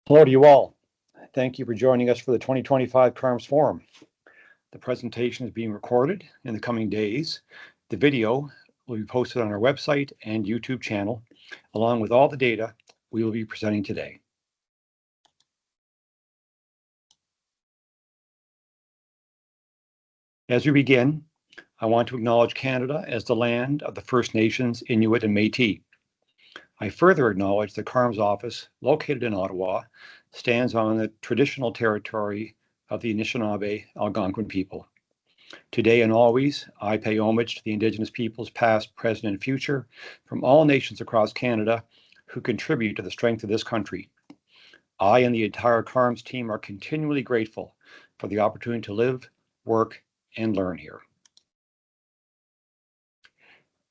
Hello to you all. Thank you for joining us for the 2025 CaRMS Forum. The presentation is being recorded in the coming days. The video will be posted on our website and YouTube channel, along with all the data we will be presenting today. As we begin, I want to acknowledge Canada as the land of the First Nations, Inuit, and Métis. I further acknowledge the CaRMS office, located in Ottawa, stands on the traditional territory of the Anishinaabe Algonquin people. Today and always, I pay homage to the Indigenous peoples past, present, and future from all nations across Canada who contribute to the strength of this country. I and the entire CaRMS team are continually grateful for the opportunity to live, work, and learn here.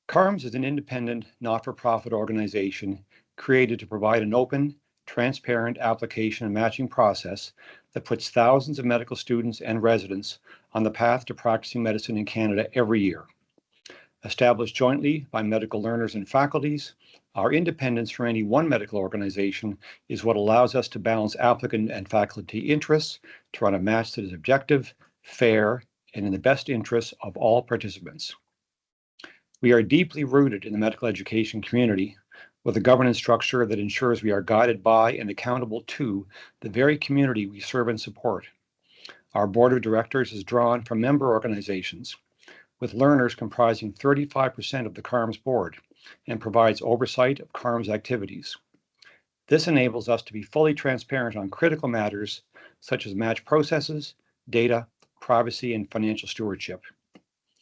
CaRMS is an independent, not-for-profit organization created to provide an open, transparent application and matching process that puts thousands of medical students and residents on the path to practicing medicine in Canada every year. Established jointly by medical learners and faculties, our independence from any one medical organization is what allows us to balance applicant and faculty interests to run a match that is objective, fair, and in the best interests of all participants. We are deeply rooted in the medical education community with a governance structure that ensures we are guided by and accountable to the very community we serve and support. Our board of directors is drawn from member organizations, with learners comprising 35% of the CaRMS board, and provides oversight of CaRMS activities. This enables us to be fully transparent on critical matters such as match processes, data, privacy, and financial stewardship.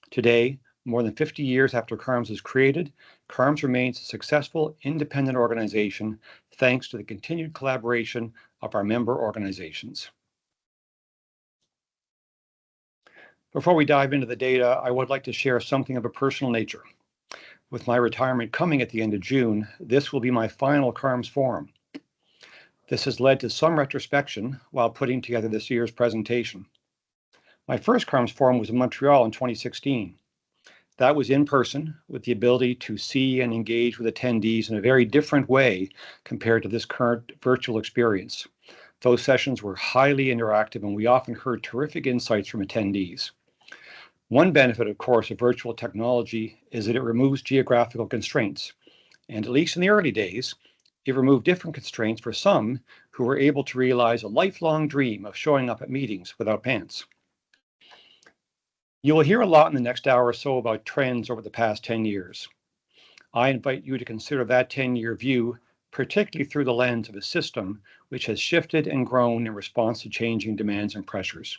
Today, more than 50 years after CaRMS was created, CaRMS remains a successful, independent organization thanks to the continued collaboration of our member organizations. Before we dive into the data, I would like to share something of a personal nature. With my retirement coming at the end of June, this will be my final CaRMS Forum. This has led to some retrospection while putting together this year's presentation. My first CaRMS Forum was in Montreal in 2016. That was in person, with the ability to see and engage with attendees in a very different way compared to this current virtual experience. Those sessions were highly interactive, and we often heard terrific insights from attendees. One benefit, of course, of virtual technology is that it removes geographical constraints. And at least in the early days, it removed different constraints for some who were able to realize a lifelong dream of showing up at meetings without pants. You will hear a lot in the next hour or so about trends over the past 10 years. I invite you to consider that 10-year view, particularly through the lens of a system which has shifted and grown in response to changing demands and pressures.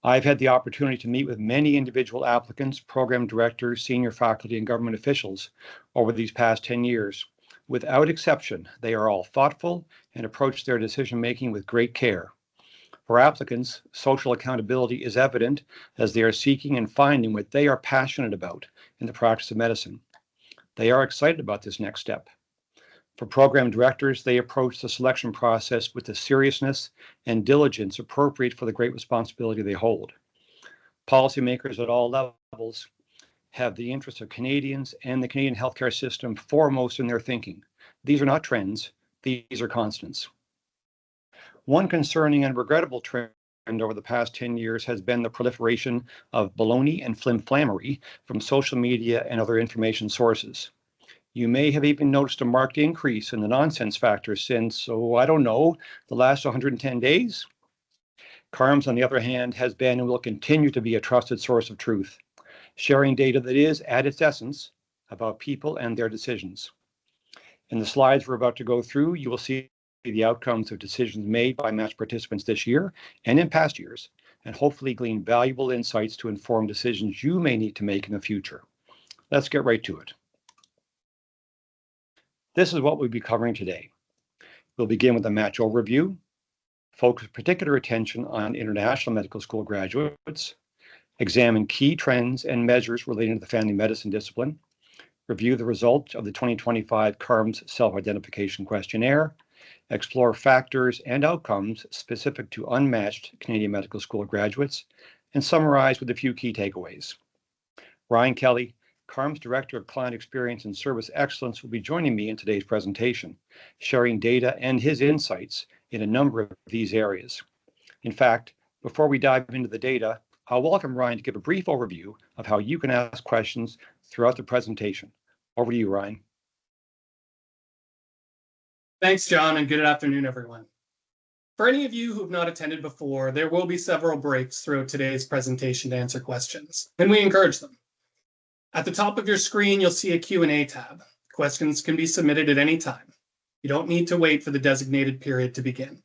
I've had the opportunity to meet with many individual applicants, program directors, senior faculty, and government officials over these past 10 years. Without exception, they are all thoughtful and approach their decision-making with great care. For applicants, social accountability is evident as they are seeking and finding what they are passionate about in the practice of medicine. They are excited about this next step. For program directors, they approach the selection process with the seriousness and diligence appropriate for the great responsibility they hold. Policymakers at all levels have the interests of Canadians and the Canadian healthcare system foremost in their thinking. These are not trends, these are constants. One concerning and regrettable trend over the past 10 years has been the proliferation of baloney and flimflammery from social media and other information sources. You may have even noticed a marked increase in the nonsense factor since, the last 110 days. CaRMS, on the other hand, has been and will continue to be a trusted source of truth, sharing data that is, at its essence, about people and their decisions. In the slides we're about to go through, you will see the outcomes of decisions made by match participants this year and in past years, and hopefully glean valuable insights to inform decisions you may need to make in the future. Let's get right to it. This is what we'll be covering today. We'll begin with a match overview, focus particular attention on international medical school graduates, examine key trends and measures relating to the family medicine discipline, review the results of the 2025 CaRMS Self-Identification Questionnaire, explore factors and outcomes specific to unmatched Canadian medical school graduates, and summarize with a few key takeaways. Ryan Kelly, CaRMS Director of Client Experience and Service Excellence, will be joining me in today's presentation, sharing data and his insights in a number of these areas. In fact, before we dive into the data, I'll welcome Ryan to give a brief overview of how you can ask questions throughout the presentation. Over to you, Ryan. Thanks, John, and good afternoon, everyone. For any of you who have not attended before, there will be several breaks throughout today's presentation to answer questions, and we encourage them. At the top of your screen, you'll see a Q&A tab. Questions can be submitted at any time. You don't need to wait for the designated period to begin.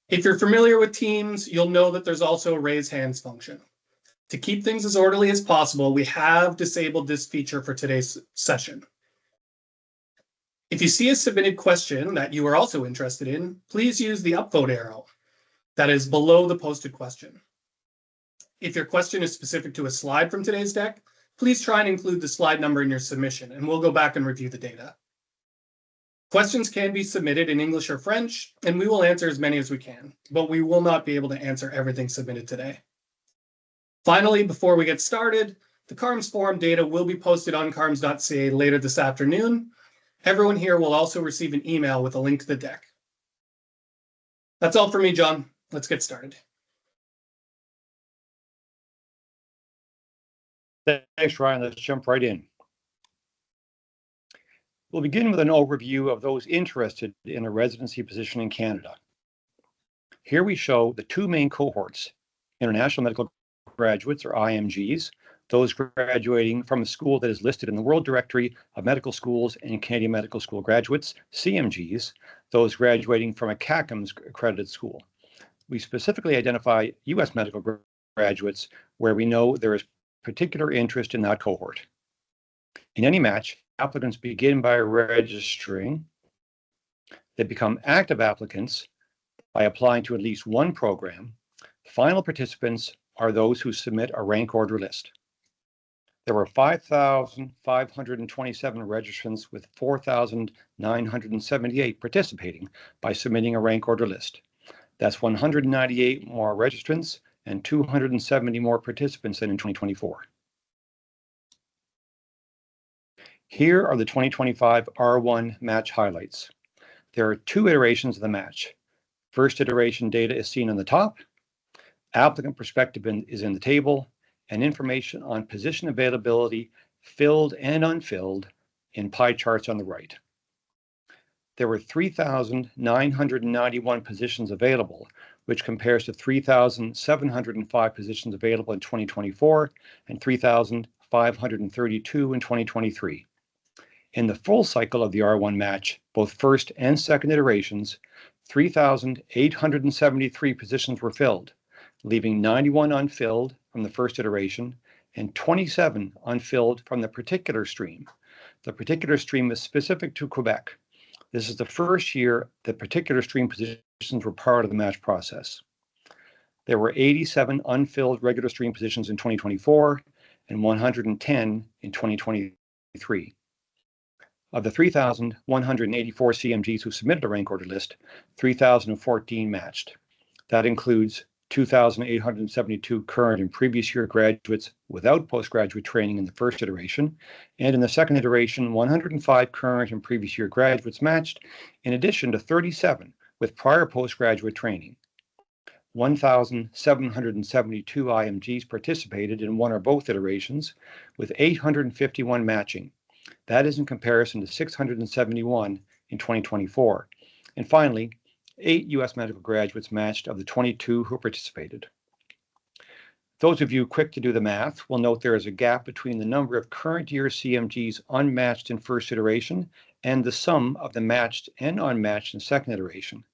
If you're familiar with Teams, you'll know that there's also a raise hands function. To keep things as orderly as possible, we have disabled this feature for today's session. If you see a submitted question that you are also interested in, please use the upvote arrow that is below the posted question. If your question is specific to a slide from today's deck, please try and include the slide number in your submission, and we'll go back and review the data. Questions can be submitted in English or French, and we will answer as many as we can, but we will not be able to answer everything submitted today. Finally, before we get started, the CaRMS Forum data will be posted on carms.ca later this afternoon. Everyone here will also receive an email with a link to the deck. That's all for me, John. Let's get started. Thanks, Ryan. Let's jump right in. We'll begin with an overview of those interested in a residency position in Canada. Here we show the two main cohorts, international medical graduates, or IMGs, those graduating from a school that is listed in the World Directory of Medical Schools and Canadian Medical School Graduates, CMGs, those graduating from a CARMS accredited school. We specifically identify U.S. medical graduates where we know there is particular interest in that cohort. In any match, applicants begin by registering. They become active applicants by applying to at least one program. Final participants are those who submit a rank order list. There were 5,527 registrants with 4,978 participating by submitting a rank order list. That's 198 more registrants and 270 more participants than in 2024. Here are the 2025 R1 match highlights. There are two iterations of the match. First iteration data is seen on the top. Applicant perspective is in the table, and information on position availability, filled and unfilled, in pie charts on the right. There were 3,991 positions available, which compares to 3,705 positions available in 2024 and 3,532 in 2023. In the full cycle of the R1 match, both first and second iterations, 3,873 positions were filled, leaving 91 unfilled from the first iteration and 27 unfilled from the particular stream. The particular stream is specific to Quebec. This is the first year that particular stream positions were part of the match process. There were 87 unfilled regular stream positions in 2024 and 110 in 2023. Of the 3,184 CMGs who submitted a rank order list, 3,014 matched. That includes 2,872 current and previous year graduates without postgraduate training in the first iteration, and in the second iteration, 105 current and previous year graduates matched, in addition to 37 with prior postgraduate training. 1,772 IMGs participated in one or both iterations, with 851 matching. That is in comparison to 671 in 2024. And finally, 8 U.S. medical graduates matched of the 22 who participated. Those of you quick to do the math will note there is a gap between the number of current year CMGs unmatched in first iteration and the sum of the matched and unmatched in second iteration.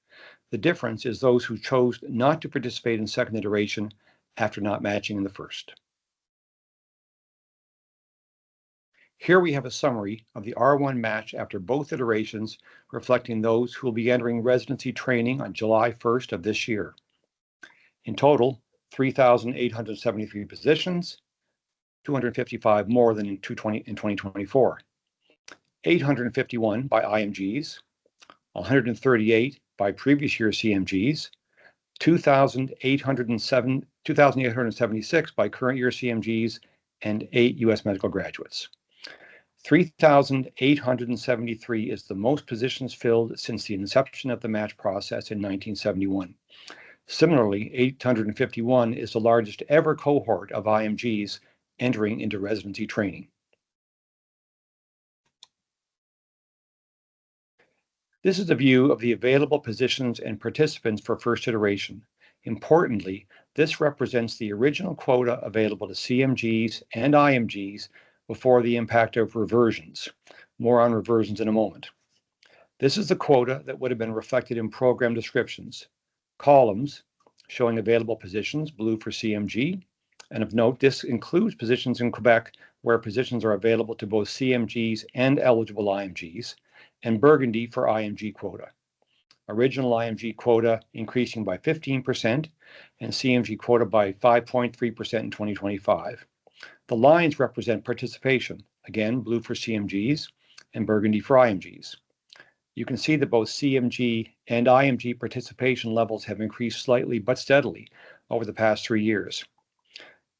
The difference is those who chose not to participate in second iteration after not matching in the first. Here we have a summary of the R1 match after both iterations, reflecting those who will be entering residency training on July 1st of this year. In total, 3,873 positions, 255 more than in 2024. 851 by IMGs, 138 by previous year CMGs, 2,876 by current year CMGs, and 8 U.S. medical graduates. 3,873 is the most positions filled since the inception of the match process in 1971. Similarly, 851 is the largest ever cohort of IMGs entering into residency training. This is a view of the available positions and participants for first iteration. Importantly, this represents the original quota available to CMGs and IMGs before the impact of reversions. More on reversions in a moment. This is the quota that would have been reflected in program descriptions. Columns showing available positions, blue for CMG, and of note, this includes positions in Quebec where positions are available to both CMGs and eligible IMGs, and burgundy for IMG quota. Original IMG quota increasing by 15% and CMG quota by 5.3% in 2025. The lines represent participation, again, blue for CMGs and burgundy for IMGs. You can see that both CMG and IMG participation levels have increased slightly but steadily over the past 3 years.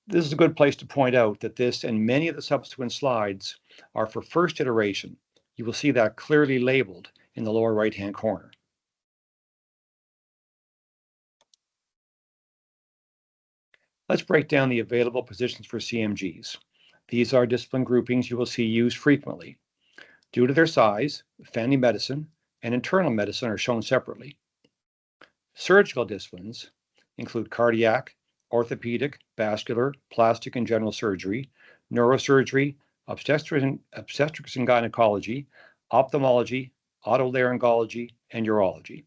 This is a good place to point out that this and many of the subsequent slides are for first iteration. You will see that clearly labeled in the lower right-hand corner. Let's break down the available positions for CMGs. These are discipline groupings you will see used frequently. Due to their size, family medicine and internal medicine are shown separately. Surgical disciplines include cardiac, orthopedic, vascular, plastic and general surgery, neurosurgery, obstetrics and gynecology, ophthalmology, otolaryngology, and urology.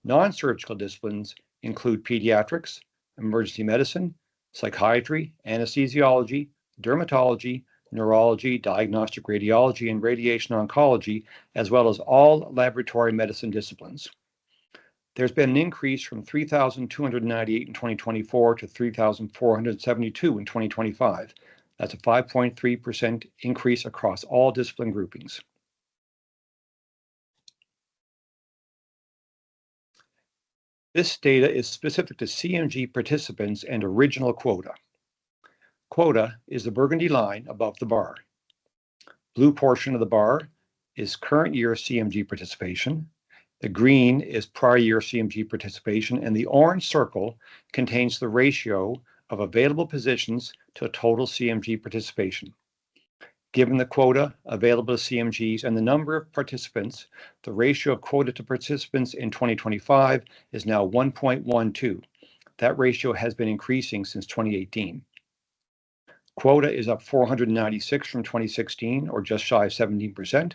Non-surgical disciplines include pediatrics, emergency medicine, psychiatry, anesthesiology, dermatology, neurology, diagnostic radiology, and radiation oncology, as well as all laboratory medicine disciplines. There's been an increase from 3,298 in 2024 to 3,472 in 2025. That's a 5.3% increase across all discipline groupings. This data is specific to CMG participants and original quota. Quota is the burgundy line above the bar. Blue portion of the bar is current year CMG participation. The green is prior year CMG participation, and the orange circle contains the ratio of available positions to total CMG participation. Given the quota available to CMGs and the number of participants, the ratio of quota to participants in 2025 is now 1.12. That ratio has been increasing since 2018. Quota is up 496 from 2016, or just shy of 17%.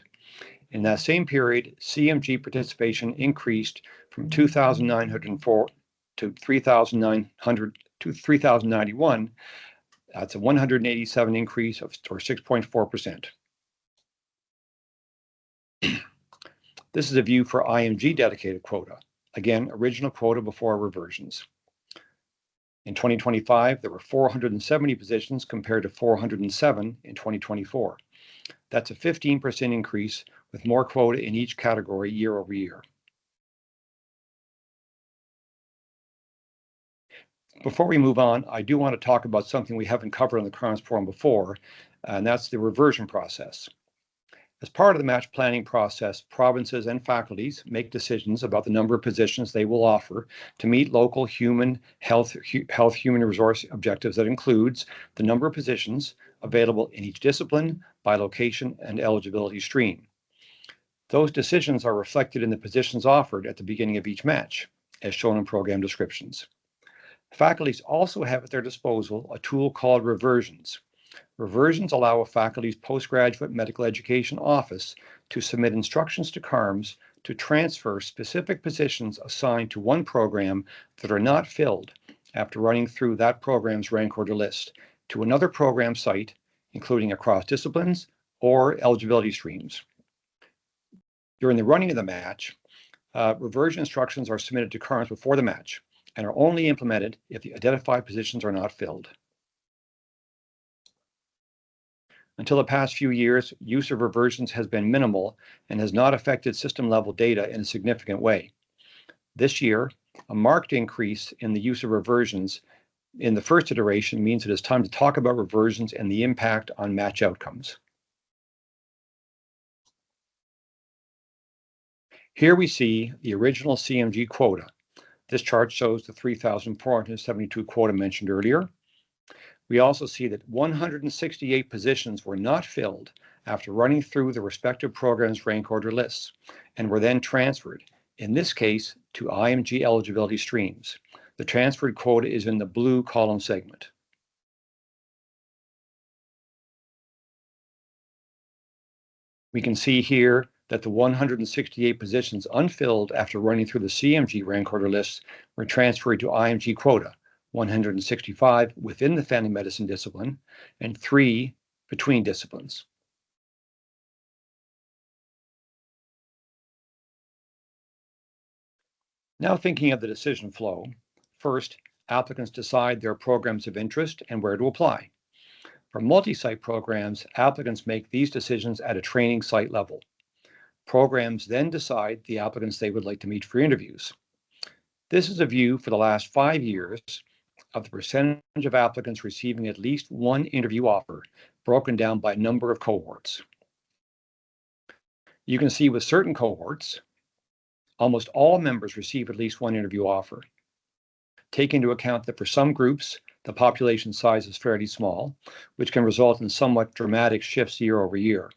In that same period, CMG participation increased from 2,904 to 3,091. That's a 187 increase or 6.4%. This is a view for IMG dedicated quota. Again, original quota before reversions. In 2025, there were 470 positions compared to 407 in 2024. That's a 15% increase with more quota in each category year over year. Before we move on, I do want to talk about something we haven't covered on the CaRMS Forum before, and that's the reversion process. As part of the match planning process, provinces and faculties make decisions about the number of positions they will offer to meet local human health human resource objectives. That includes the number of positions available in each discipline by location and eligibility stream. Those decisions are reflected in the positions offered at the beginning of each match, as shown in program descriptions. Faculties also have at their disposal a tool called reversions. Reversions allow a faculty's postgraduate medical education office to submit instructions to CaRMS to transfer specific positions assigned to one program that are not filled after running through that program's rank order list to another program site, including across disciplines or eligibility streams. During the running of the match, reversion instructions are submitted to CaRMS before the match and are only implemented if the identified positions are not filled. Until the past few years, use of reversions has been minimal and has not affected system-level data in a significant way. This year, a marked increase in the use of reversions in the first iteration means it is time to talk about reversions and the impact on match outcomes. Here we see the original CMG quota. This chart shows the 3,472 quota mentioned earlier. We also see that 168 positions were not filled after running through the respective programs' rank order lists and were then transferred, in this case, to IMG eligibility streams. The transferred quota is in the blue column segment. We can see here that the 168 positions unfilled after running through the CMG rank order lists were transferred to IMG quota, 165 within the family medicine discipline and 3 between disciplines. Now thinking of the decision flow, first, applicants decide their programs of interest and where to apply. For multi-site programs, applicants make these decisions at a training site level. Programs then decide the applicants they would like to meet for interviews. This is a view for the last 5 years of the percentage of applicants receiving at least one interview offer, broken down by number of cohorts. You can see with certain cohorts, almost all members receive at least one interview offer. Take into account that for some groups, the population size is fairly small, which can result in somewhat dramatic shifts year over year.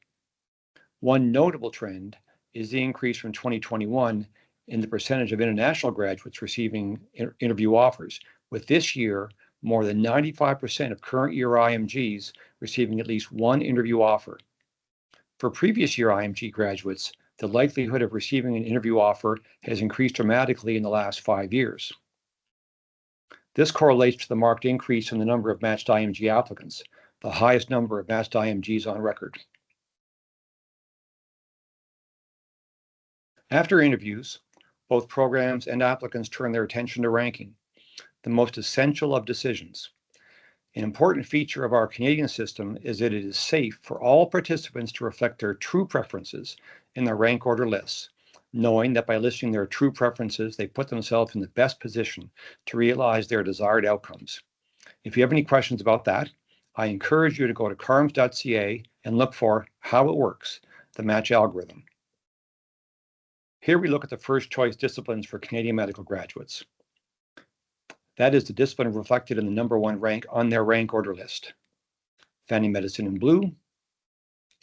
One notable trend is the increase from 2021 in the percentage of international graduates receiving interview offers, with this year more than 95% of current year IMGs receiving at least one interview offer. For previous year IMG graduates, the likelihood of receiving an interview offer has increased dramatically in the last 5 years. This correlates to the marked increase in the number of matched IMG applicants, the highest number of matched IMGs on record. After interviews, both programs and applicants turn their attention to ranking, the most essential of decisions. An important feature of our Canadian system is that it is safe for all participants to reflect their true preferences in their rank order lists, knowing that by listing their true preferences, they put themselves in the best position to realize their desired outcomes. If you have any questions about that, I encourage you to go to CaRMS.ca and look for how it works, the match algorithm. Here we look at the first choice disciplines for Canadian medical graduates. That is the discipline reflected in the number 1 rank on their rank order list. Family medicine in blue,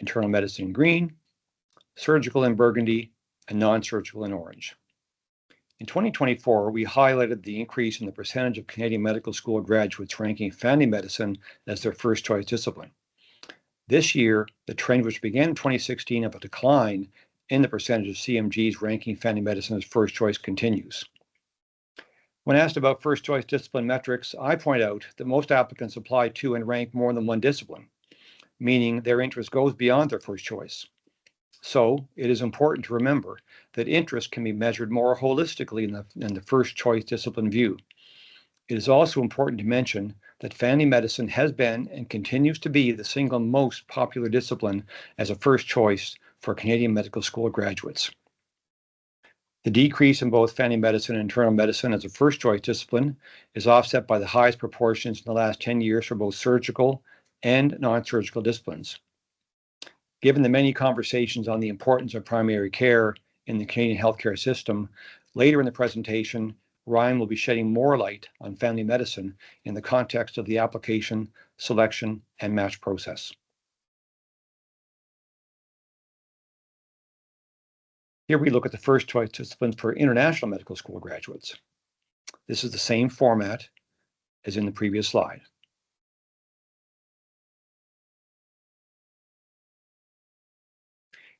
internal medicine in green, surgical in burgundy, and non-surgical in orange. In 2024, we highlighted the increase in the percentage of Canadian medical school graduates ranking family medicine as their first choice discipline. This year, the trend which began in 2016 of a decline in the percentage of CMGs ranking family medicine as first choice continues. When asked about first choice discipline metrics, I point out that most applicants apply to and rank more than one discipline, meaning their interest goes beyond their first choice. So it is important to remember that interest can be measured more holistically in the first choice discipline view. It is also important to mention that family medicine has been and continues to be the single most popular discipline as a first choice for Canadian medical school graduates. The decrease in both family medicine and internal medicine as a first choice discipline is offset by the highest proportions in the last 10 years for both surgical and non-surgical disciplines. Given the many conversations on the importance of primary care in the Canadian healthcare system, later in the presentation, Ryan will be shedding more light on family medicine in the context of the application, selection, and match process. Here we look at the first choice disciplines for international medical school graduates. This is the same format as in the previous slide.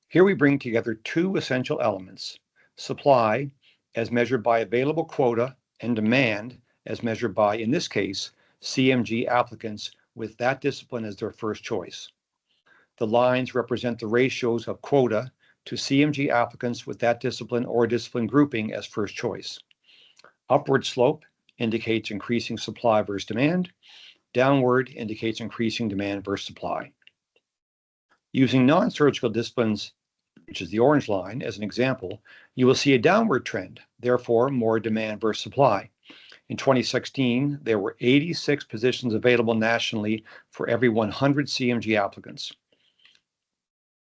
Here we bring together 2 essential elements: supply, as measured by available quota, and demand, as measured by, in this case, CMG applicants with that discipline as their first choice. The lines represent the ratios of quota to CMG applicants with that discipline or discipline grouping as first choice. Upward slope indicates increasing supply versus demand. Downward indicates increasing demand versus supply. Using non-surgical disciplines, which is the orange line, as an example, you will see a downward trend, therefore more demand versus supply. In 2016, there were 86 positions available nationally for every 100 CMG applicants.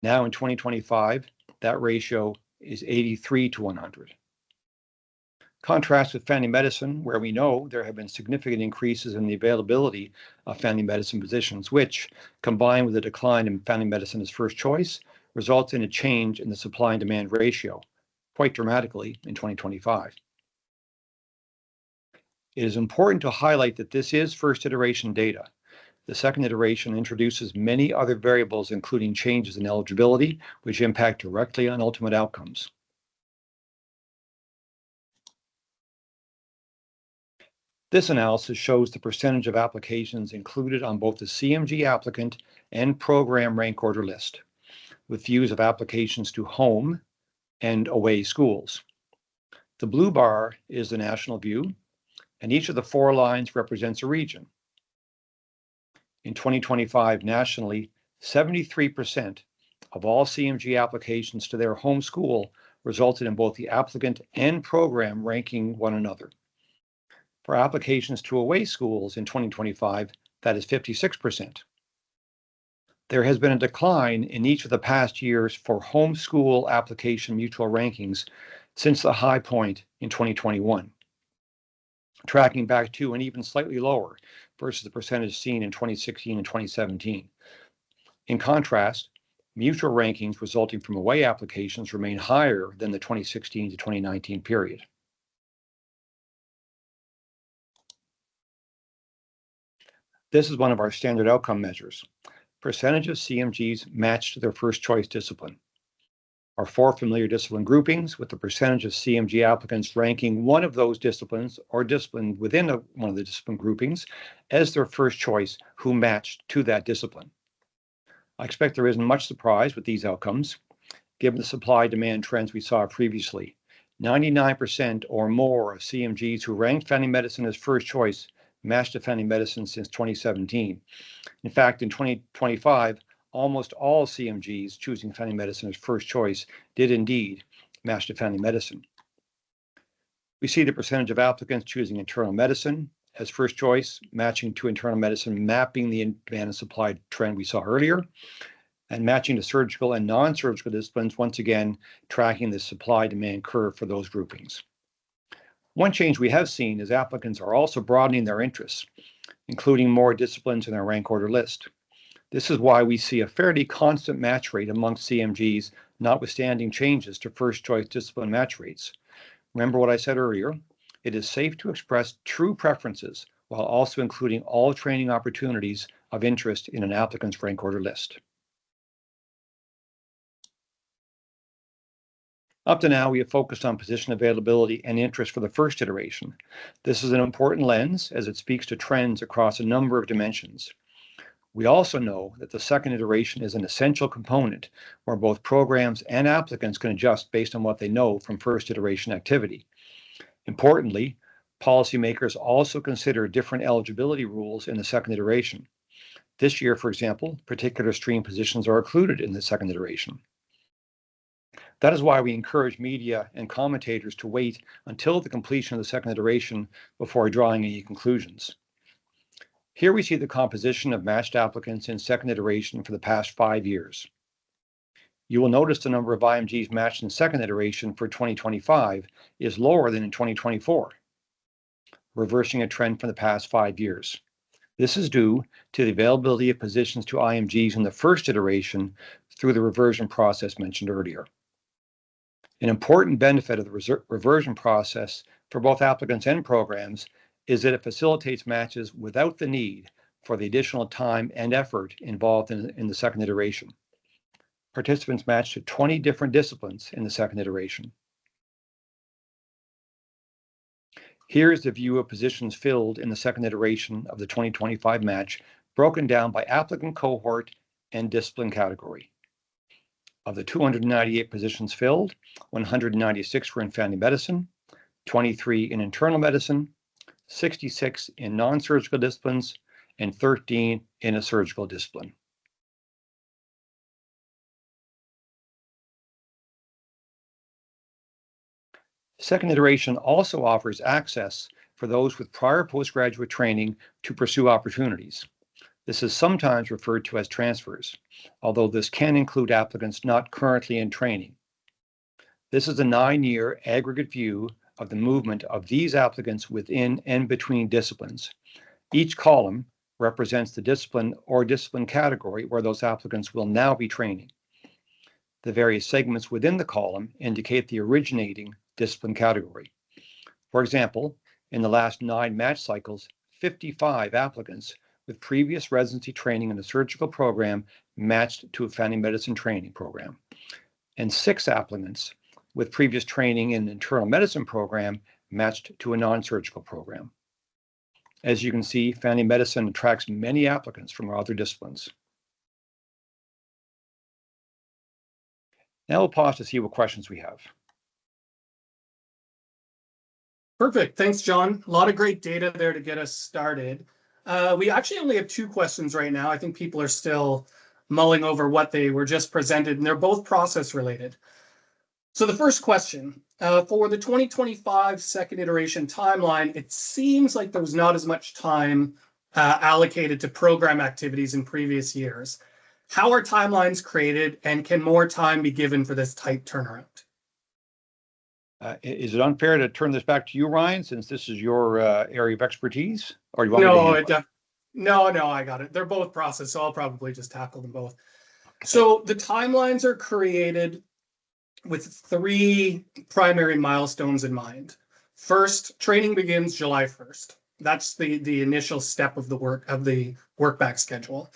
Now in 2025, that ratio is 83 to 100. Contrast with family medicine, where we know there have been significant increases in the availability of family medicine physicians, which, combined with a decline in family medicine as first choice, results in a change in the supply and demand ratio, quite dramatically in 2025. It is important to highlight that this is first iteration data. The second iteration introduces many other variables, including changes in eligibility, which impact directly on ultimate outcomes. This analysis shows the percentage of applications included on both the CMG applicant and program rank order list, with views of applications to home and away schools. The blue bar is the national view, and each of the 4 lines represents a region. In 2025, nationally, 73% of all CMG applications to their home school resulted in both the applicant and program ranking one another. For applications to away schools in 2025, that is 56%. There has been a decline in each of the past years for homeschool application mutual rankings since the high point in 2021, tracking back to and even slightly lower versus the percentage seen in 2016 and 2017. In contrast, mutual rankings resulting from away applications remain higher than the 2016 to 2019 period. This is one of our standard outcome measures. Percentage of CMGs matched to their first choice discipline. Our 4 familiar discipline groupings, with the percentage of CMG applicants ranking one of those disciplines or discipline within one of the discipline groupings as their first choice who matched to that discipline. I expect there isn't much surprise with these outcomes, given the supply-demand trends we saw previously. 99% or more of CMGs who ranked family medicine as first choice matched to family medicine since 2017. In fact, in 2025, almost all CMGs choosing family medicine as first choice did indeed match to family medicine. We see the percentage of applicants choosing internal medicine as first choice, matching to internal medicine, mapping the demand and supply trend we saw earlier, and matching to surgical and non-surgical disciplines, once again, tracking the supply-demand curve for those groupings. One change we have seen is applicants are also broadening their interests, including more disciplines in their rank order list. This is why we see a fairly constant match rate amongst CMGs, notwithstanding changes to first choice discipline match rates. Remember what I said earlier, it is safe to express true preferences while also including all training opportunities of interest in an applicant's rank order list. Up to now, we have focused on position availability and interest for the first iteration. This is an important lens as it speaks to trends across a number of dimensions. We also know that the second iteration is an essential component where both programs and applicants can adjust based on what they know from first iteration activity. Importantly, policymakers also consider different eligibility rules in the second iteration. This year, for example, particular stream positions are included in the second iteration. That is why we encourage media and commentators to wait until the completion of the second iteration before drawing any conclusions. Here we see the composition of matched applicants in second iteration for the past 5 years. You will notice the number of IMGs matched in second iteration for 2025 is lower than in 2024, reversing a trend from the past 5 years. This is due to the availability of positions to IMGs in the first iteration through the reversion process mentioned earlier. An important benefit of the reversion process for both applicants and programs is that it facilitates matches without the need for the additional time and effort involved in the second iteration. Participants matched to 20 different disciplines in the second iteration. Here is the view of positions filled in the second iteration of the 2025 match, broken down by applicant cohort and discipline category. Of the 298 positions filled, 196 were in family medicine, 23 in internal medicine, 66 in non-surgical disciplines, and 13 in a surgical discipline. Second iteration also offers access for those with prior postgraduate training to pursue opportunities. This is sometimes referred to as transfers, although this can include applicants not currently in training. This is a 9-year aggregate view of the movement of these applicants within and between disciplines. Each column represents the discipline or discipline category where those applicants will now be training. The various segments within the column indicate the originating discipline category. For example, in the last 9 match cycles, 55 applicants with previous residency training in a surgical program matched to a family medicine training program, and 6 applicants with previous training in an internal medicine program matched to a non-surgical program. As you can see, family medicine attracts many applicants from other disciplines. Now we'll pause to see what questions we have. Perfect. Thanks, John. A lot of great data there to get us started. We actually only have 2 questions right now. I think people are still mulling over what they were just presented, and they're both process related. So the first question, for the 2025 second iteration timeline, it seems like there was not as much time allocated to program activities in previous years. How are timelines created, and can more time be given for this tight turnaround? Is it unfair to turn this back to you, Ryan, since this is your area of expertise? Or you want me to handle it? No, I got it. They're both process, so I'll probably just tackle them both. Okay. So the timelines are created with 3 primary milestones in mind. First, training begins July 1st. That's the initial step of the work back schedule.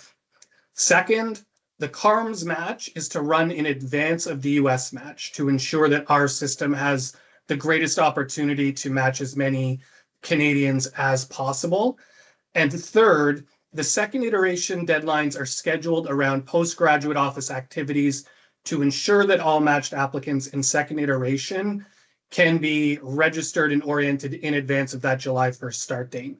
Second, the CaRMS match is to run in advance of the US match to ensure that our system has the greatest opportunity to match as many Canadians as possible. And third, the second iteration deadlines are scheduled around postgraduate office activities to ensure that all matched applicants in second iteration can be registered and oriented in advance of that July 1st start date.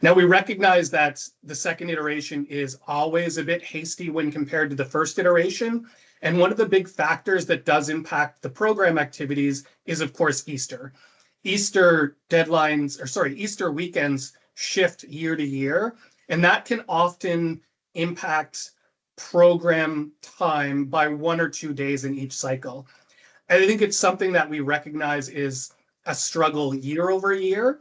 Now, we recognize that the second iteration is always a bit hasty when compared to the first iteration. And one of the big factors that does impact the program activities is, of course, Easter. Easter weekends shift year to year, and that can often impact program time by 1 or 2 days in each cycle. I think it's something that we recognize is a struggle year over year.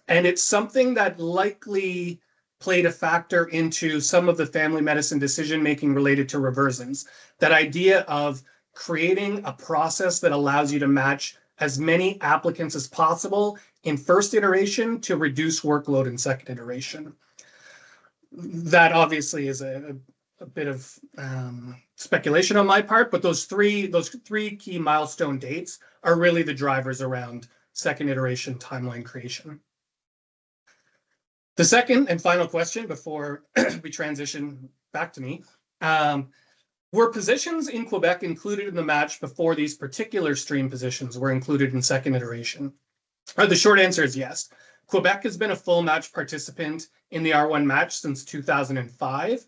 And it's something that likely played a factor into some of the family medicine decision-making related to reversions. That idea of creating a process that allows you to match as many applicants as possible in first iteration to reduce workload in second iteration. That obviously is a bit of speculation on my part, but those three key milestone dates are really the drivers around second iteration timeline creation. The second and final question before we transition back to me, were positions in Quebec included in the match before these particular stream positions were included in second iteration? The short answer is yes. Quebec has been a full match participant in the R1 match since 2005.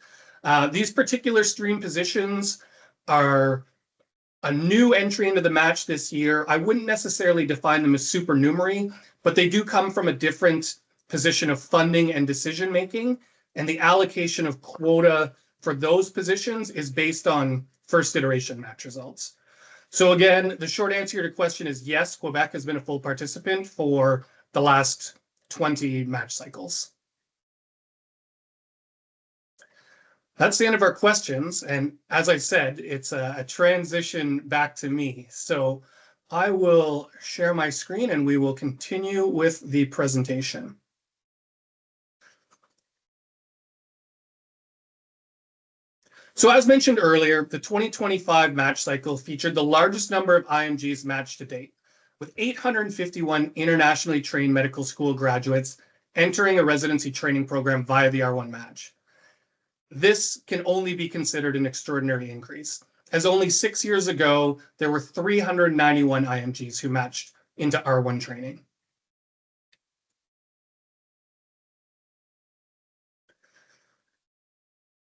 These particular stream positions are a new entry into the match this year. I wouldn't necessarily define them as supernumerary, but they do come from a different position of funding and decision making, and the allocation of quota for those positions is based on first iteration match results. So again, the short answer to your question is yes, Quebec has been a full participant for the last 20 match cycles. That's the end of our questions, and as I said, it's a transition back to me. So I will share my screen and we will continue with the presentation. So as mentioned earlier, the 2025 match cycle featured the largest number of IMGs matched to date, with 851 internationally trained medical school graduates entering a residency training program via the R1 match. This can only be considered an extraordinary increase, as only 6 years ago, there were 391 IMGs who matched into R1 training.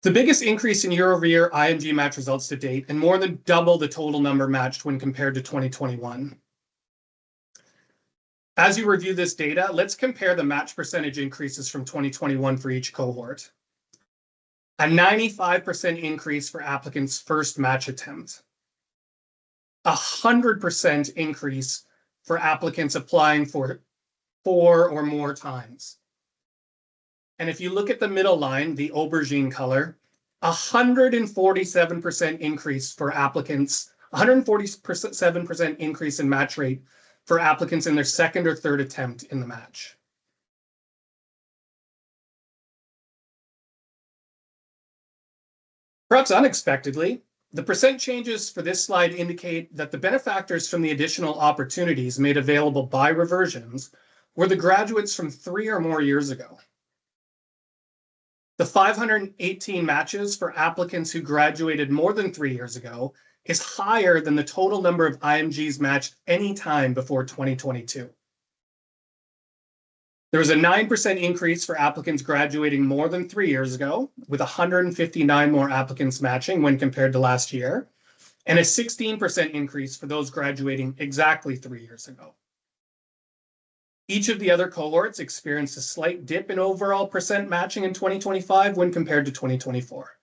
The biggest increase in year-over-year IMG match results to date, and more than double the total number matched when compared to 2021. As you review this data, let's compare the match percentage increases from 2021 for each cohort. A 95% increase for applicants' first match attempt. 100% increase for applicants applying for 4 or more times. And if you look at the middle line, the aubergine color, 147% increase for applicants, 147% increase in match rate for applicants in their second or third attempt in the match. Perhaps unexpectedly, the percent changes for this slide indicate that the benefactors from the additional opportunities made available by reversions were the graduates from 3 or more years ago. The 518 matches for applicants who graduated more than 3 years ago is higher than the total number of IMGs matched any time before 2022. There was a 9% increase for applicants graduating more than 3 years ago, with 159 more applicants matching when compared to last year, and a 16% increase for those graduating exactly 3 years ago. Each of the other cohorts experienced a slight dip in overall percent matching in 2025 when compared to 2024.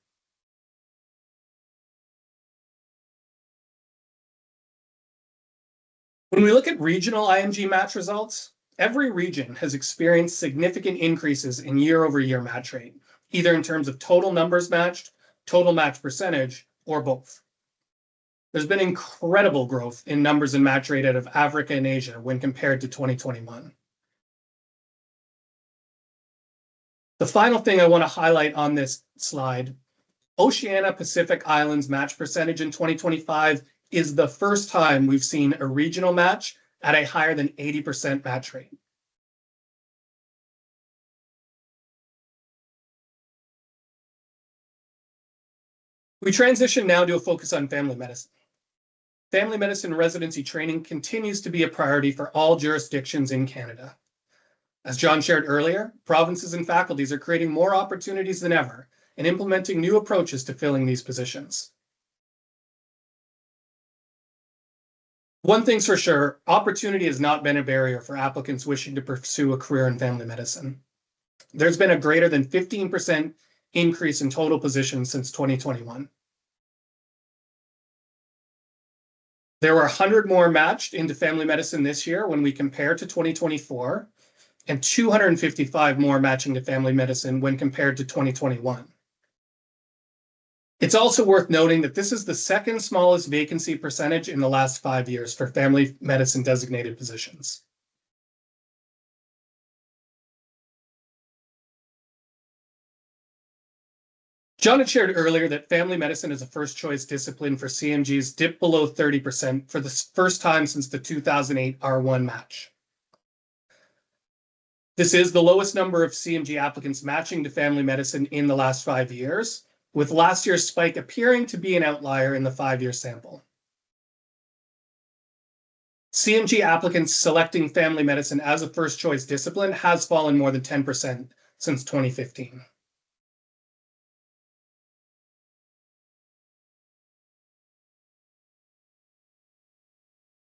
When we look at regional IMG match results, every region has experienced significant increases in year-over-year match rate, either in terms of total numbers matched, total match percentage, or both. There's been incredible growth in numbers and match rate out of Africa and Asia when compared to 2021. The final thing I want to highlight on this slide, Oceania Pacific Islands match percentage in 2025 is the first time we've seen a regional match at a higher than 80% match rate. We transition now to a focus on family medicine. Family medicine residency training continues to be a priority for all jurisdictions in Canada. As John shared earlier, provinces and faculties are creating more opportunities than ever and implementing new approaches to filling these positions. One thing's for sure, opportunity has not been a barrier for applicants wishing to pursue a career in family medicine. There's been a greater than 15% increase in total positions since 2021. There were 100 more matched into family medicine this year when we compare to 2024, and 255 more matching to family medicine when compared to 2021. It's also worth noting that this is the second smallest vacancy percentage in the last 5 years for family medicine designated positions. John had shared earlier that family medicine as a first choice discipline for CMGs dipped below 30% for the first time since the 2008 R1 match. This is the lowest number of CMG applicants matching to family medicine in the last 5 years, with last year's spike appearing to be an outlier in the 5-year sample. CMG applicants selecting family medicine as a first choice discipline has fallen more than 10% since 2015.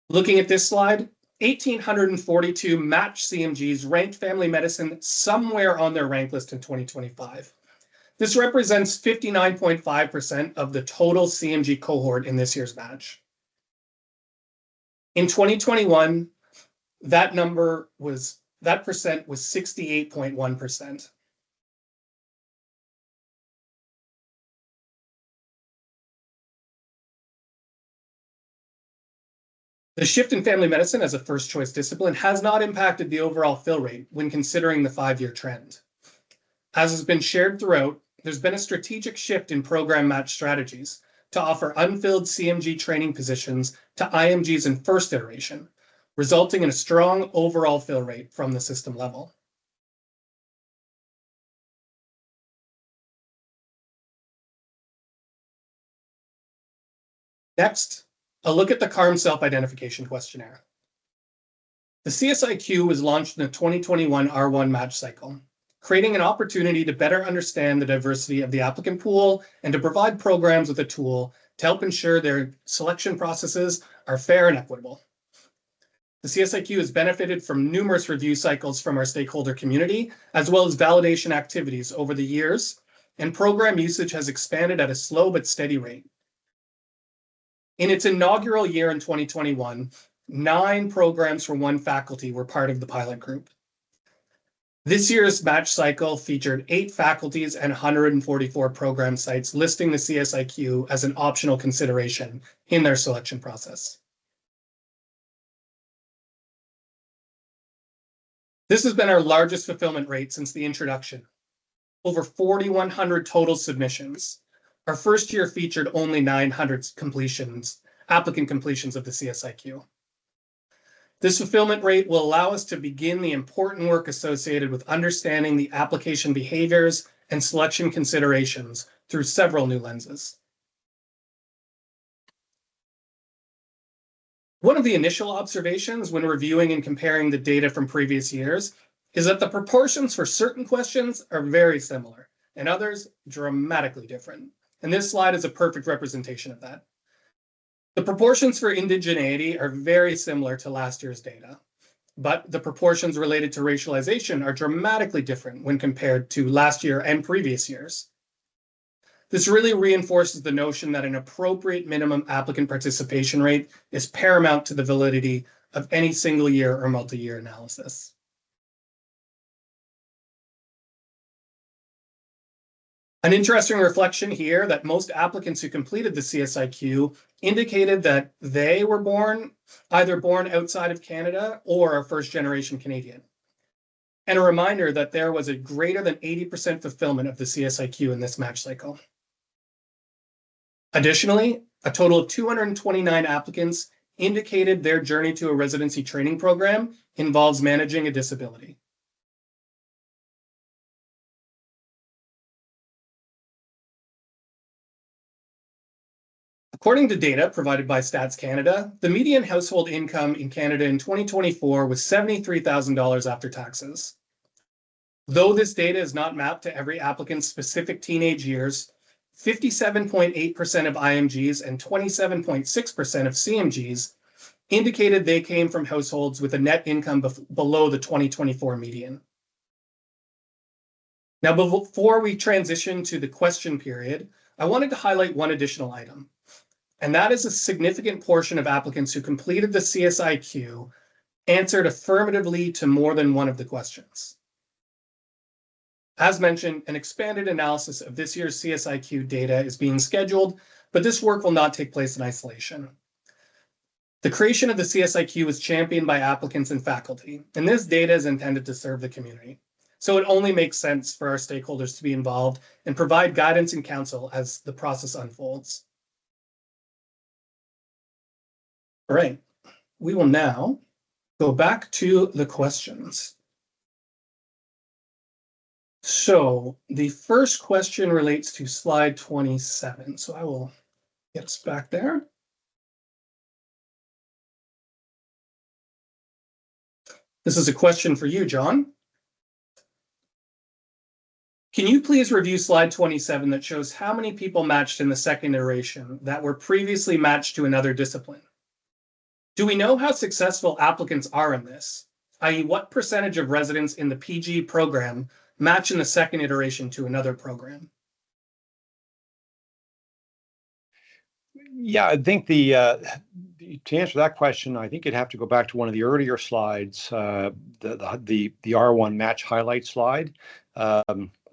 Looking at this slide, 1,842 matched CMGs ranked family medicine somewhere on their rank list in 2025. This represents 59.5% of the total CMG cohort in this year's match. In 2021, that percent was 68.1%. The shift in family medicine as a first choice discipline has not impacted the overall fill rate when considering the 5-year trend. As has been shared throughout, there's been a strategic shift in program match strategies to offer unfilled CMG training positions to IMGs in first iteration, resulting in a strong overall fill rate from the system level. Next, a look at the CaRMS self-identification questionnaire. The CSIQ was launched in the 2021 R1 match cycle, creating an opportunity to better understand the diversity of the applicant pool and to provide programs with a tool to help ensure their selection processes are fair and equitable. The CSIQ has benefited from numerous review cycles from our stakeholder community, as well as validation activities over the years, and program usage has expanded at a slow but steady rate. In its inaugural year in 2021, 9 programs from one faculty were part of the pilot group. This year's match cycle featured 8 faculties and 144 program sites listing the CSIQ as an optional consideration in their selection process. This has been our largest fulfillment rate since the introduction. Over 4,100 total submissions. Our first year featured only 900 completions, applicant completions of the CSIQ. This fulfillment rate will allow us to begin the important work associated with understanding the application behaviors and selection considerations through several new lenses. One of the initial observations when reviewing and comparing the data from previous years is that the proportions for certain questions are very similar and others dramatically different. And this slide is a perfect representation of that. The proportions for indigeneity are very similar to last year's data, but the proportions related to racialization are dramatically different when compared to last year and previous years. This really reinforces the notion that an appropriate minimum applicant participation rate is paramount to the validity of any single year or multi-year analysis. An interesting reflection here that most applicants who completed the CSIQ indicated that they were either born outside of Canada or are first-generation Canadian. And a reminder that there was a greater than 80% fulfillment of the CSIQ in this match cycle. Additionally, a total of 229 applicants indicated their journey to a residency training program involves managing a disability. According to data provided by Stats Canada, the median household income in Canada in 2024 was $73,000 after taxes. Though this data is not mapped to every applicant's specific teenage years, 57.8% of IMGs and 27.6% of CMGs indicated they came from households with a net income below the 2024 median. Now, before we transition to the question period, I wanted to highlight one additional item. And that is a significant portion of applicants who completed the CSIQ answered affirmatively to more than one of the questions. As mentioned, an expanded analysis of this year's CSIQ data is being scheduled, but this work will not take place in isolation. The creation of the CSIQ was championed by applicants and faculty, and this data is intended to serve the community. So it only makes sense for our stakeholders to be involved and provide guidance and counsel as the process unfolds. All right, we will now go back to the questions. So the first question relates to slide 27. So I will get us back there. This is a question for you, John. Can you please review slide 27 that shows how many people matched in the second iteration that were previously matched to another discipline? Do we know how successful applicants are in this, i.e. what percentage of residents in the PG program match in the second iteration to another program? Yeah, I think to answer that question, I think you'd have to go back to one of the earlier slides, the R1 match highlight slide.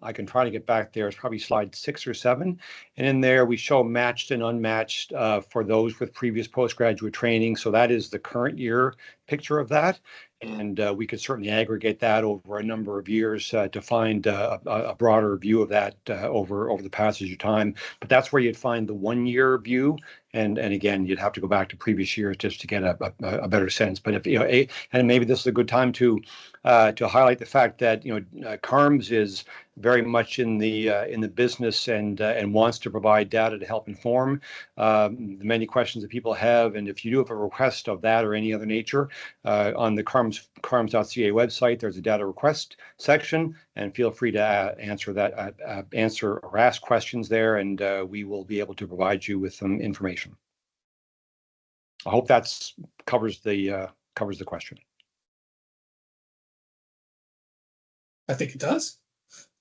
I can try to get back there. It's probably slide 6 or 7. And in there, we show matched and unmatched for those with previous postgraduate training. So that is the current year picture of that. And we could certainly aggregate that over a number of years to find a broader view of that over the passage of time. But that's where you'd find the 1 year view. And again, you'd have to go back to previous years just to get a better sense. But if and maybe this is a good time to highlight the fact that CaRMS is very much in the business and wants to provide data to help inform the many questions that people have. And if you do have a request of that or any other nature, on the CaRMS.ca website, there's a data request section, and feel free to answer or ask questions there, and we will be able to provide you with some information. I hope that covers the question. I think it does.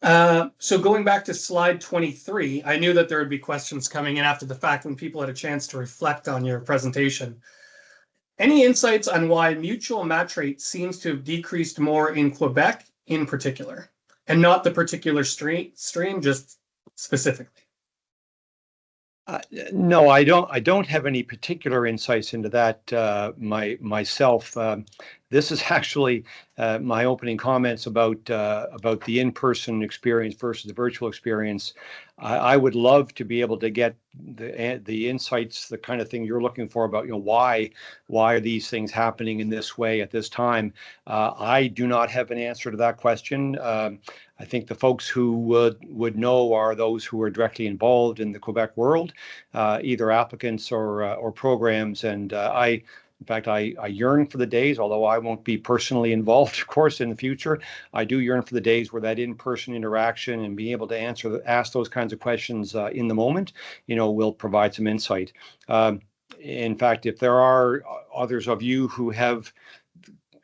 So going back to slide 23, I knew that there would be questions coming in after the fact when people had a chance to reflect on your presentation. Any insights on why mutual match rate seems to have decreased more in Quebec in particular, and not the particular stream, just specifically? No, I don't have any particular insights into that myself. This is actually my opening comments about the in-person experience versus the virtual experience. I would love to be able to get the insights, the kind of thing you're looking for about, why are these things happening in this way at this time. I do not have an answer to that question. I think the folks who would know are those who are directly involved in the Quebec world, either applicants or programs. And in fact, I yearn for the days, although I won't be personally involved, of course, in the future. I do yearn for the days where that in-person interaction and being able to ask those kinds of questions in the moment, will provide some insight. In fact, if there are others of you who have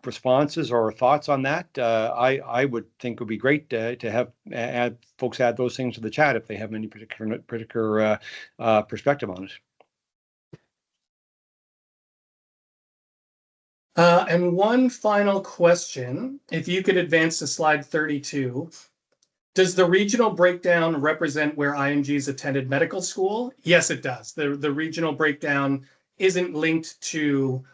responses or thoughts on that, I would think it would be great to have folks add those things to the chat if they have any particular perspective on it. And one final question, if you could advance to slide 32. Does the regional breakdown represent where IMGs attended medical school? Yes, it does. The regional breakdown isn't linked to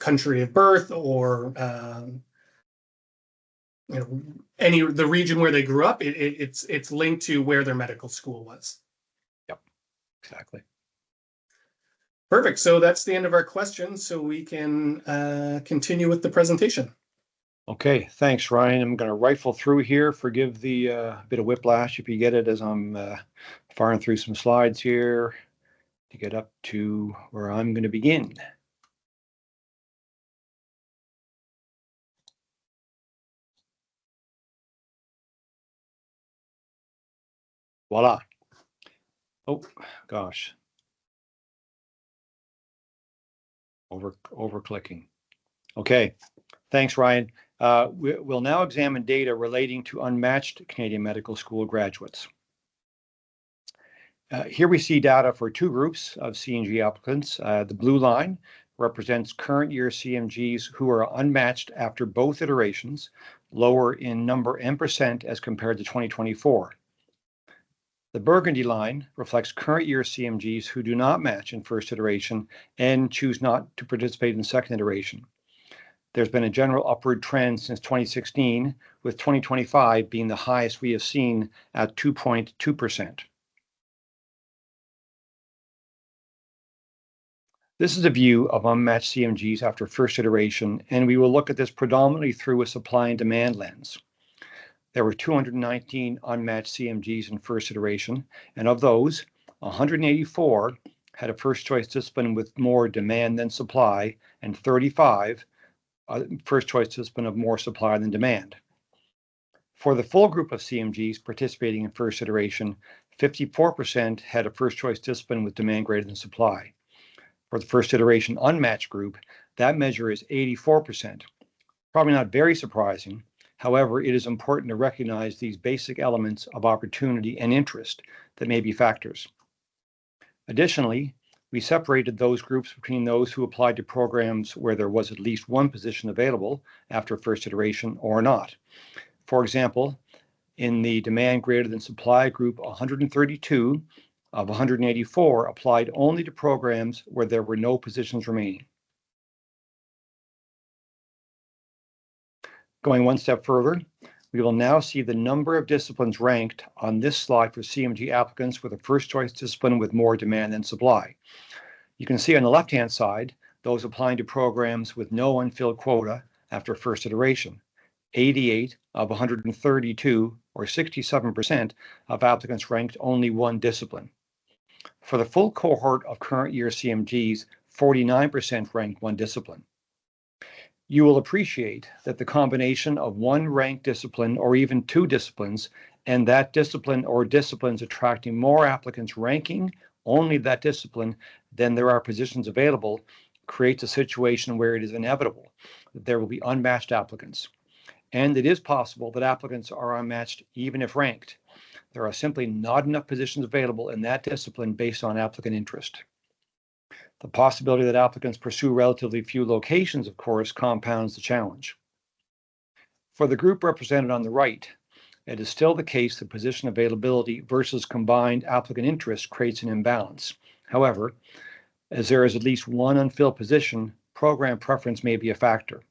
country of birth or the region where they grew up. It's linked to where their medical school was. Yep, exactly. Perfect. So that's the end of our questions. So we can continue with the presentation. Okay, thanks, Ryan. I'm going to rifle through here. Forgive the bit of whiplash if you get it as I'm firing through some slides here to get up to where I'm going to begin. Voila. Oh, gosh. Over clicking. Okay, thanks, Ryan. We'll now examine data relating to unmatched Canadian medical school graduates. Here we see data for two groups of CMG applicants. The blue line represents current year CMGs who are unmatched after both iterations, lower in number and percent as compared to 2024. The burgundy line reflects current year CMGs who do not match in first iteration and choose not to participate in the second iteration. There's been a general upward trend since 2016, with 2025 being the highest we have seen at 2.2%. This is a view of unmatched CMGs after first iteration, and we will look at this predominantly through a supply and demand lens. There were 219 unmatched CMGs in first iteration, and of those, 184 had a first choice discipline with more demand than supply, and 35 first choice discipline of more supply than demand. For the full group of CMGs participating in first iteration, 54% had a first choice discipline with demand greater than supply. For the first iteration unmatched group, that measure is 84%. Probably not very surprising. However, it is important to recognize these basic elements of opportunity and interest that may be factors. Additionally, we separated those groups between those who applied to programs where there was at least one position available after first iteration or not. For example, in the demand greater than supply group, 132 of 184 applied only to programs where there were no positions remaining. Going one step further, we will now see the number of disciplines ranked on this slide for CMG applicants with a first choice discipline with more demand than supply. You can see on the left-hand side, those applying to programs with no unfilled quota after first iteration. 88 of 132, or 67% of applicants ranked only one discipline. For the full cohort of current year CMGs, 49% ranked one discipline. You will appreciate that the combination of one ranked discipline or even two disciplines, and that discipline or disciplines attracting more applicants ranking only that discipline than there are positions available, creates a situation where it is inevitable that there will be unmatched applicants. And it is possible that applicants are unmatched even if ranked. There are simply not enough positions available in that discipline based on applicant interest. The possibility that applicants pursue relatively few locations, of course, compounds the challenge. For the group represented on the right, it is still the case that position availability versus combined applicant interest creates an imbalance. However, as there is at least one unfilled position, program preference may be a factor.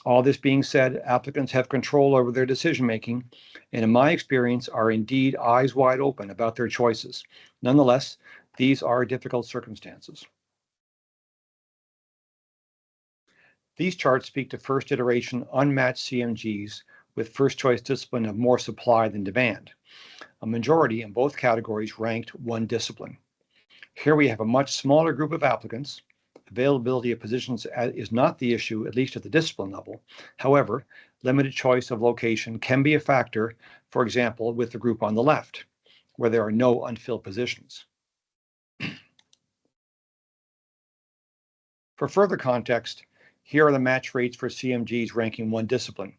All this being said, applicants have control over their decision-making, and in my experience are indeed eyes wide open about their choices. Nonetheless, these are difficult circumstances. These charts speak to first iteration unmatched CMGs with first choice discipline of more supply than demand. A majority in both categories ranked one discipline. Here we have a much smaller group of applicants. Availability of positions is not the issue, at least at the discipline level. However, limited choice of location can be a factor, for example, with the group on the left, where there are no unfilled positions. For further context, here are the match rates for CMGs ranking one discipline.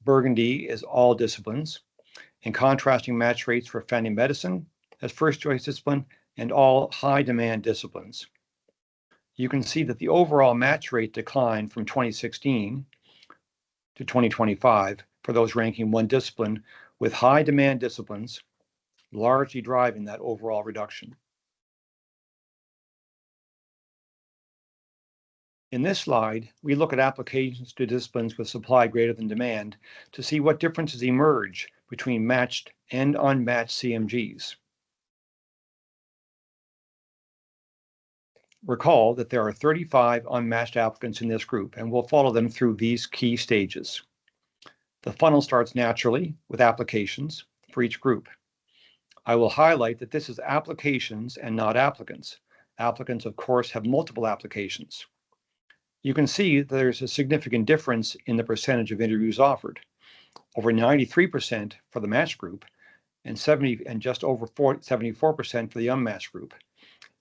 Burgundy is all disciplines, and contrasting match rates for family medicine as first choice discipline and all high demand disciplines. You can see that the overall match rate declined from 2016 to 2025 for those ranking one discipline, with high demand disciplines largely driving that overall reduction. In this slide, we look at applications to disciplines with supply greater than demand to see what differences emerge between matched and unmatched CMGs. Recall that there are 35 unmatched applicants in this group, and we'll follow them through these key stages. The funnel starts naturally with applications for each group. I will highlight that this is applications and not applicants. Applicants, of course, have multiple applications. You can see that there's a significant difference in the percentage of interviews offered. Over 93% for the matched group and just over 74% for the unmatched group.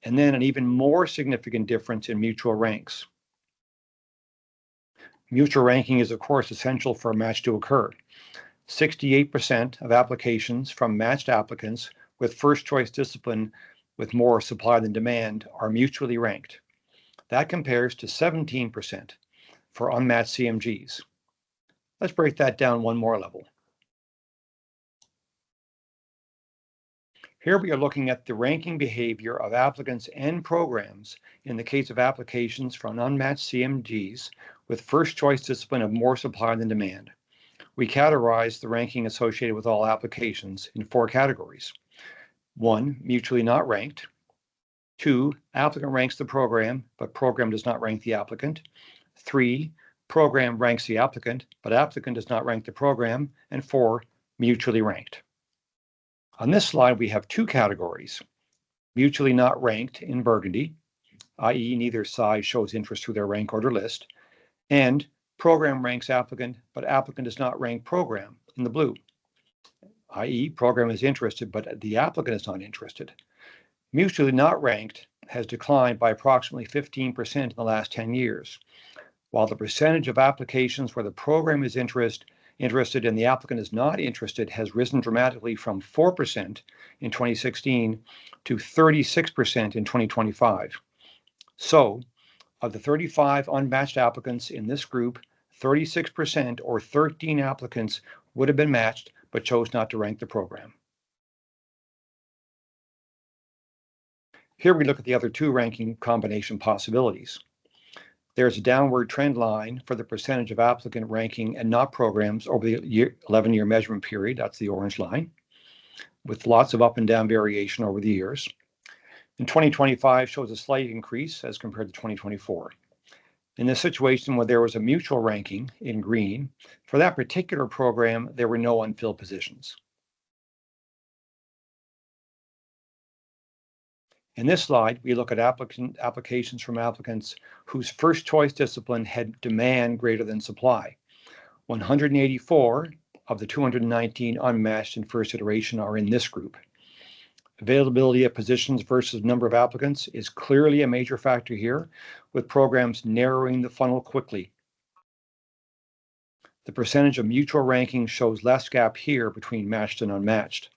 And then an even more significant difference in mutual ranks. Mutual ranking is, of course, essential for a match to occur. 68% of applications from matched applicants with first choice discipline with more supply than demand are mutually ranked. That compares to 17% for unmatched CMGs. Let's break that down one more level. Here we are looking at the ranking behavior of applicants and programs in the case of applications from unmatched CMGs with first choice discipline of more supply than demand. We categorize the ranking associated with all applications in 4 categories. 1, mutually not ranked. 2, applicant ranks the program, but program does not rank the applicant. 3, program ranks the applicant, but applicant does not rank the program. And 4, mutually ranked. On this slide, we have 2 categories. Mutually not ranked in burgundy, i.e. neither side shows interest through their rank order list, and program ranks applicant, but applicant does not rank program in the blue, i.e. program is interested, but the applicant is not interested. Mutually not ranked has declined by approximately 15% in the last 10 years, while the percentage of applications where the program is interested and the applicant is not interested has risen dramatically from 4% in 2016 to 36% in 2025. So, of the 35 unmatched applicants in this group, 36% or 13 applicants would have been matched but chose not to rank the program. Here we look at the other 2 ranking combination possibilities. There's a downward trend line for the percentage of applicant ranking and not programs over the 11-year measurement period, that's the orange line, with lots of up and down variation over the years. And 2025 shows a slight increase as compared to 2024. In this situation where there was a mutual ranking in green, for that particular program, there were no unfilled positions. In this slide, we look at applications from applicants whose first choice discipline had demand greater than supply. 184 of the 219 unmatched in first iteration are in this group. Availability of positions versus number of applicants is clearly a major factor here, with programs narrowing the funnel quickly. The percentage of mutual ranking shows less gap here between matched and unmatched.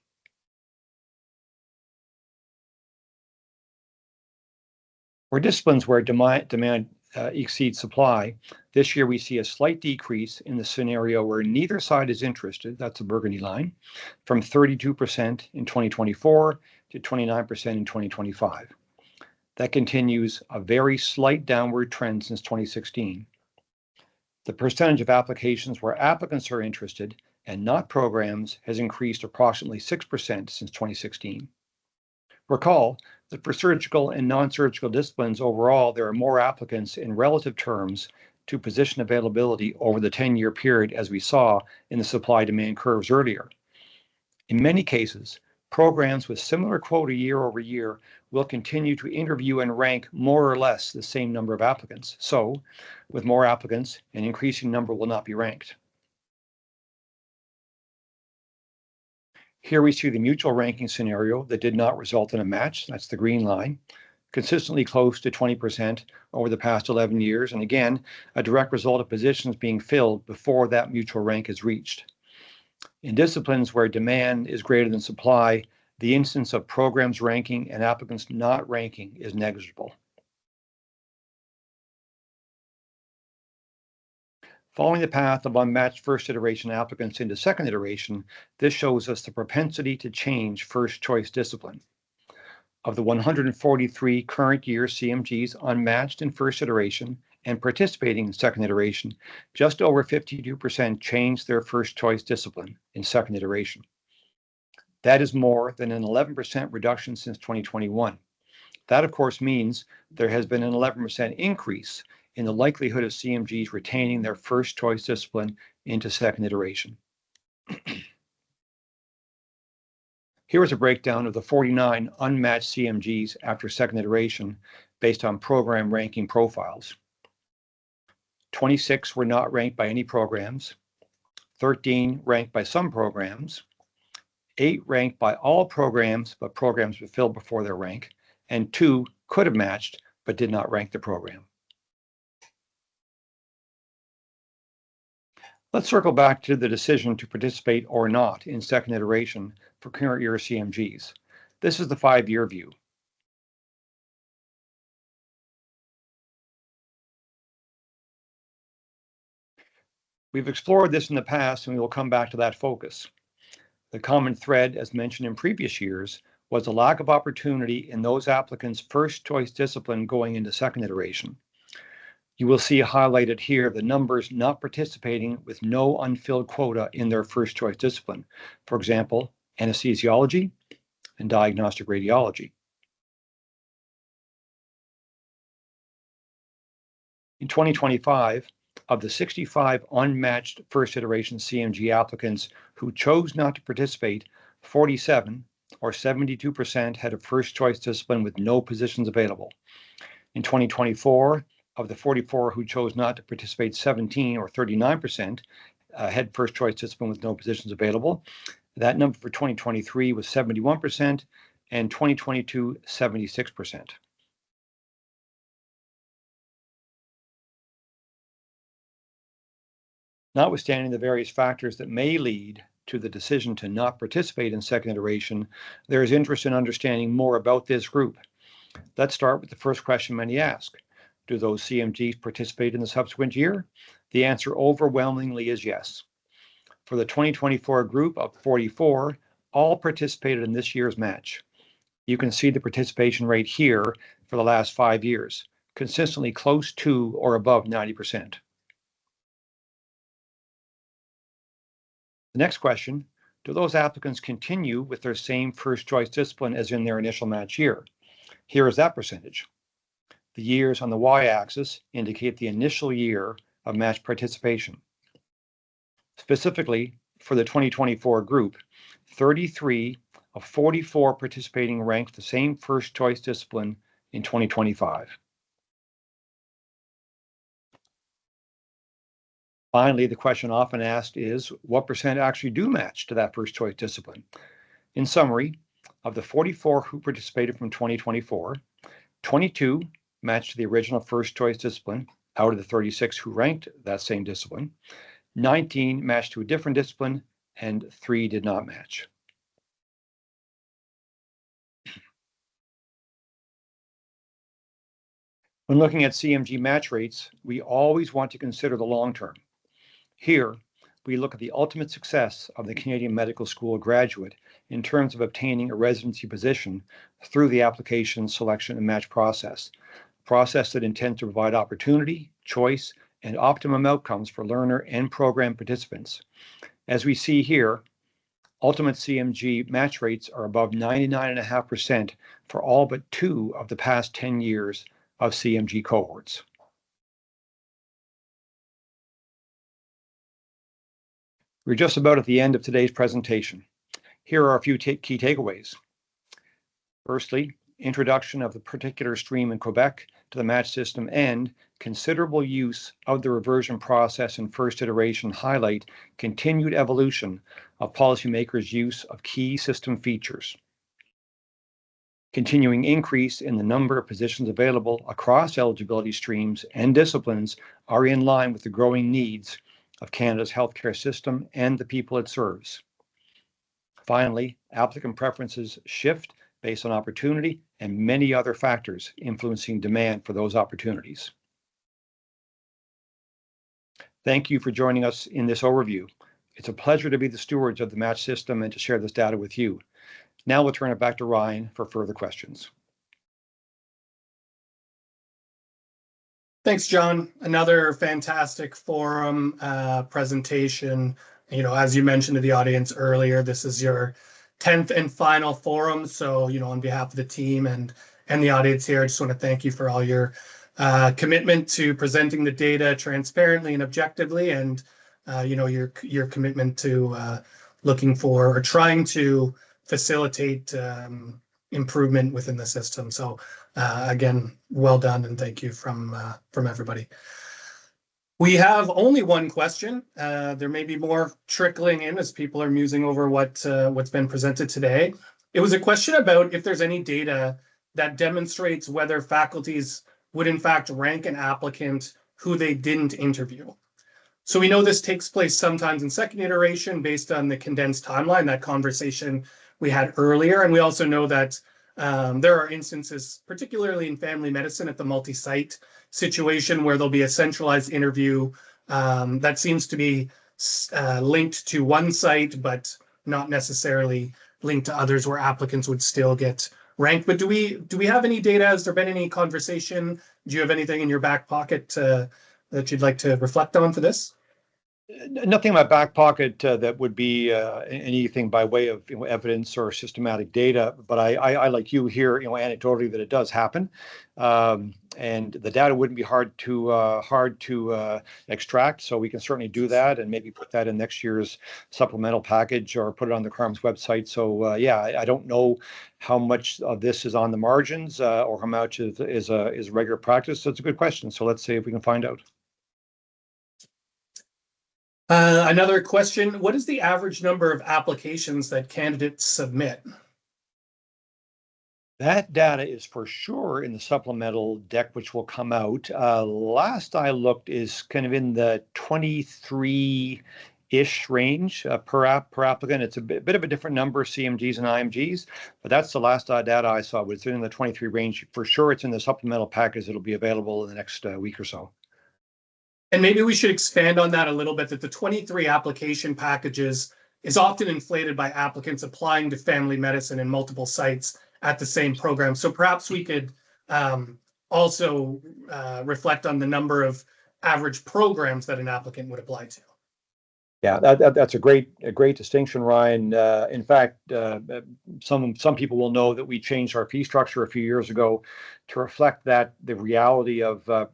For disciplines where demand exceeds supply, this year we see a slight decrease in the scenario where neither side is interested, that's the burgundy line, from 32% in 2024 to 29% in 2025. That continues a very slight downward trend since 2016. The percentage of applications where applicants are interested and not programs has increased approximately 6% since 2016. Recall that for surgical and non-surgical disciplines overall, there are more applicants in relative terms to position availability over the 10-year period, as we saw in the supply-demand curves earlier. In many cases, programs with similar quota year over year will continue to interview and rank more or less the same number of applicants. So, with more applicants, an increasing number will not be ranked. Here we see the mutual ranking scenario that did not result in a match, that's the green line, consistently close to 20% over the past 11 years, and again, a direct result of positions being filled before that mutual rank is reached. In disciplines where demand is greater than supply, the instance of programs ranking and applicants not ranking is negligible. Following the path of unmatched first iteration applicants into second iteration, this shows us the propensity to change first choice discipline. Of the 143 current year CMGs unmatched in first iteration and participating in second iteration, just over 52% changed their first choice discipline in second iteration. That is more than an 11% reduction since 2021. That, of course, means there has been an 11% increase in the likelihood of CMGs retaining their first choice discipline into second iteration. Here is a breakdown of the 49 unmatched CMGs after second iteration based on program ranking profiles. 26 were not ranked by any programs, 13 ranked by some programs, 8 ranked by all programs, but programs were filled before their rank, and 2 could have matched but did not rank the program. Let's circle back to the decision to participate or not in second iteration for current year CMGs. This is the 5-year view. We've explored this in the past and we will come back to that focus. The common thread, as mentioned in previous years, was a lack of opportunity in those applicants' first choice discipline going into second iteration. You will see highlighted here the numbers not participating with no unfilled quota in their first choice discipline. For example, anesthesiology and diagnostic radiology. In 2025, of the 65 unmatched first iteration CMG applicants who chose not to participate, 47 or 72% had a first choice discipline with no positions available. In 2024, of the 44 who chose not to participate, 17 or 39% had first choice discipline with no positions available. That number for 2023 was 71% and 2022, 76%. Notwithstanding the various factors that may lead to the decision to not participate in second iteration, there is interest in understanding more about this group. Let's start with the first question many ask. Do those CMGs participate in the subsequent year? The answer overwhelmingly is yes. For the 2024 group of 44, all participated in this year's match. You can see the participation rate here for the last 5 years, consistently close to or above 90%. The next question, do those applicants continue with their same first choice discipline as in their initial match year? Here is that percentage. The years on the y-axis indicate the initial year of match participation. Specifically, for the 2024 group, 33 of 44 participating ranked the same first choice discipline in 2025. Finally, the question often asked is, what percent actually do match to that first choice discipline? In summary, of the 44 who participated from 2024, 22 matched the original first choice discipline out of the 36 who ranked that same discipline. 19 matched to a different discipline, and 3 did not match. When looking at CMG match rates, we always want to consider the long term. Here, we look at the ultimate success of the Canadian Medical School graduate in terms of obtaining a residency position through the application, selection, and match process, a process that intends to provide opportunity, choice, and optimum outcomes for learner and program participants. As we see here, ultimate CMG match rates are above 99.5% for all but 2 of the past 10 years of CMG cohorts. We're just about at the end of today's presentation. Here are a few key takeaways. Firstly, introduction of the particular stream in Quebec to the match system and considerable use of the reversion process in first iteration highlight continued evolution of policymakers' use of key system features. Continuing increase in the number of positions available across eligibility streams and disciplines are in line with the growing needs of Canada's healthcare system and the people it serves. Finally, applicant preferences shift based on opportunity and many other factors influencing demand for those opportunities. Thank you for joining us in this overview. It's a pleasure to be the stewards of the match system and to share this data with you. Now we'll turn it back to Ryan for further questions. Thanks, John. Another fantastic forum presentation. As you mentioned to the audience earlier, this is your 10th and final forum. So, on behalf of the team and the audience here, I just want to thank you for all your commitment to presenting the data transparently and objectively, and your commitment to looking for or trying to facilitate improvement within the system. So again, well done, and thank you from everybody. We have only one question. There may be more trickling in as people are musing over what's been presented today. It was a question about if there's any data that demonstrates whether faculties would in fact rank an applicant who they didn't interview. So we know this takes place sometimes in second iteration based on the condensed timeline, that conversation we had earlier. And we also know that there are instances, particularly in family medicine at the multi-site situation, where there'll be a centralized interview that seems to be linked to one site, but not necessarily linked to others, where applicants would still get ranked. But do we have any data? Has there been any conversation? Do you have anything in your back pocket that you'd like to reflect on for this? Nothing in my back pocket that would be anything by way of evidence or systematic data, but I like you hear anecdotally that it does happen, and the data wouldn't be hard to extract. So we can certainly do that and maybe put that in next year's supplemental package or put it on the CaRMS website. So yeah, I don't know how much of this is on the margins or how much is regular practice. So it's a good question. So let's see if we can find out. Another question, what is the average number of applications that candidates submit? That data is for sure in the supplemental deck, which will come out. Last I looked is kind of in the 23-ish range per applicant. It's a bit of a different number, CMGs and IMGs, but that's the last data I saw. It's in the 23 range. For sure, it's in the supplemental package. It'll be available in the next week or so. And maybe we should expand on that a little bit, that the 23 application packages is often inflated by applicants applying to family medicine in multiple sites at the same program. So perhaps we could also reflect on the number of average programs that an applicant would apply to. Yeah, that's a great distinction, Ryan. In fact, some people will know that we changed our fee structure a few years ago to reflect that the reality of a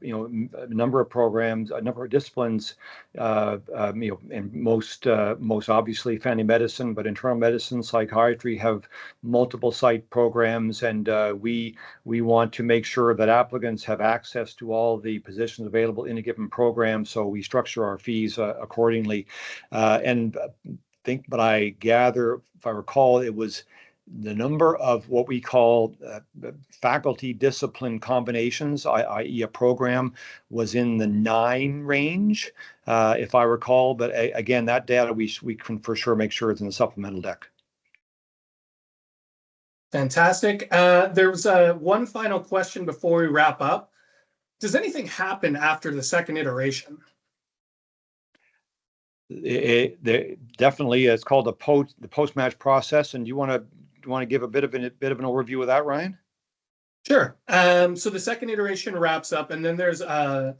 number of programs, a number of disciplines, and most obviously family medicine, but internal medicine, psychiatry have multiple site programs, and we want to make sure that applicants have access to all the positions available in a given program. So we structure our fees accordingly. But I gather, if I recall, it was the number of what we call faculty discipline combinations, i.e. a program, was in the 9 range, if I recall. But again, that data we can for sure make sure it's in the supplemental deck. Fantastic. There was one final question before we wrap up. Does anything happen after the second iteration? Definitely, it's called the post-match process. And you want to give a bit of an overview of that, Ryan? Sure. So the second iteration wraps up, and then there's a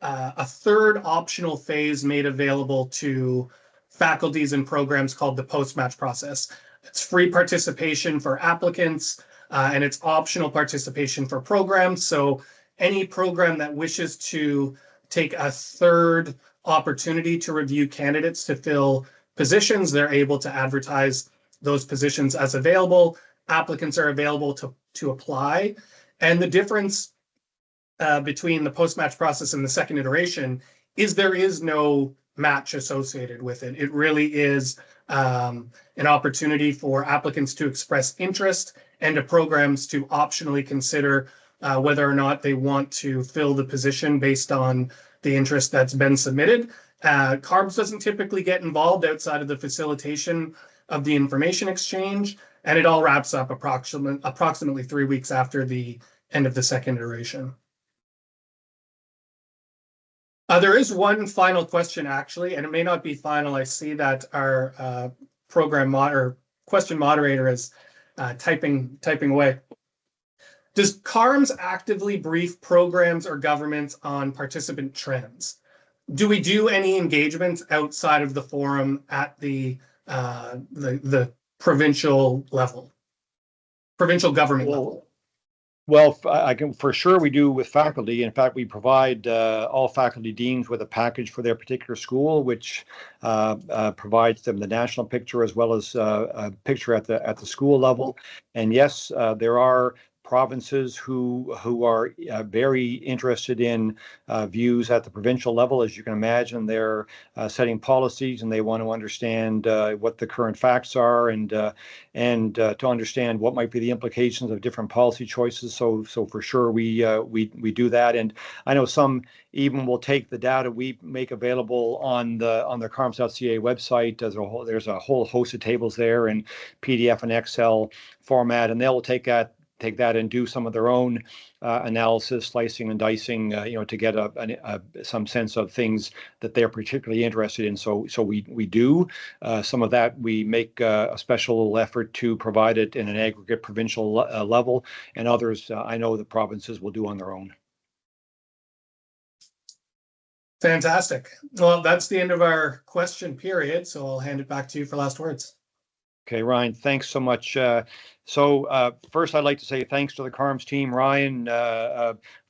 third optional phase made available to faculties and programs called the post-match process. It's free participation for applicants, and it's optional participation for programs. So any program that wishes to take a third opportunity to review candidates to fill positions, they're able to advertise those positions as available. Applicants are available to apply. And the difference between the post-match process and the second iteration is there is no match associated with it. It really is an opportunity for applicants to express interest and to programs to optionally consider whether or not they want to fill the position based on the interest that's been submitted. CaRMS doesn't typically get involved outside of the facilitation of the information exchange, and it all wraps up approximately 3 weeks after the end of the second iteration. There is one final question, actually, and it may not be final. I see that our question moderator is typing away. Does CaRMS actively brief programs or governments on participant trends? Do we do any engagements outside of the forum at the provincial level, provincial government level? Well, I can for sure we do with faculty. In fact, we provide all faculty deans with a package for their particular school, which provides them the national picture as well as a picture at the school level. And yes, there are provinces who are very interested in views at the provincial level. As you can imagine, they're setting policies and they want to understand what the current facts are and to understand what might be the implications of different policy choices. So for sure we do that. And I know some even will take the data we make available on the CaRMS.ca website. There's a whole host of tables there in PDF and Excel format, and they'll take that and do some of their own analysis, slicing and dicing, to get some sense of things that they're particularly interested in. So we do some of that. We make a special effort to provide it in an aggregate provincial level, and others I know the provinces will do on their own. Fantastic. Well, that's the end of our question period. So I'll hand it back to you for last words. Okay, Ryan, thanks so much. First, I'd like to say thanks to the CaRMS team, Ryan,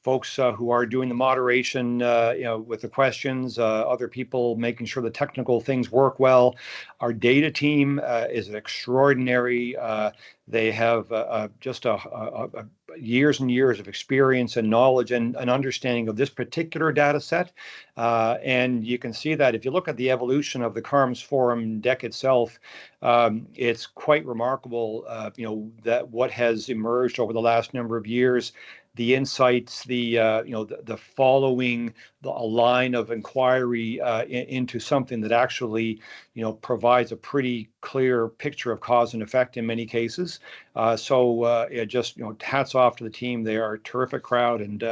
folks who are doing the moderation, with the questions, other people making sure the technical things work well. Our data team is extraordinary. They have just years and years of experience and knowledge and an understanding of this particular data set. And you can see that if you look at the evolution of the CaRMS Forum deck itself, it's quite remarkable, that what has emerged over the last number of years, the insights, the following a line of inquiry into something that actually, provides a pretty clear picture of cause and effect in many cases. Just hats off to the team. They are a terrific crowd, and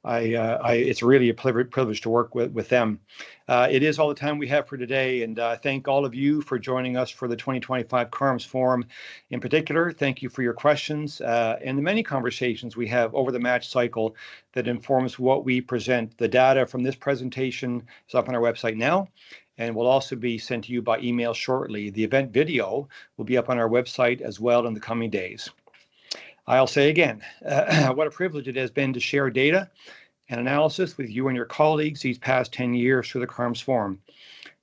it's really a privilege to work with them. It is all the time we have for today, and thank all of you for joining us for the 2025 CaRMS Forum. In particular, thank you for your questions and the many conversations we have over the match cycle that informs what we present. The data from this presentation is up on our website now, and will also be sent to you by email shortly. The event video will be up on our website as well in the coming days. I'll say again, what a privilege it has been to share data and analysis with you and your colleagues these past 10 years through the CaRMS Forum.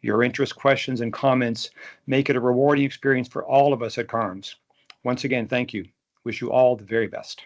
Your interest, questions, and comments make it a rewarding experience for all of us at CaRMS. Once again, thank you. Wish you all the very best.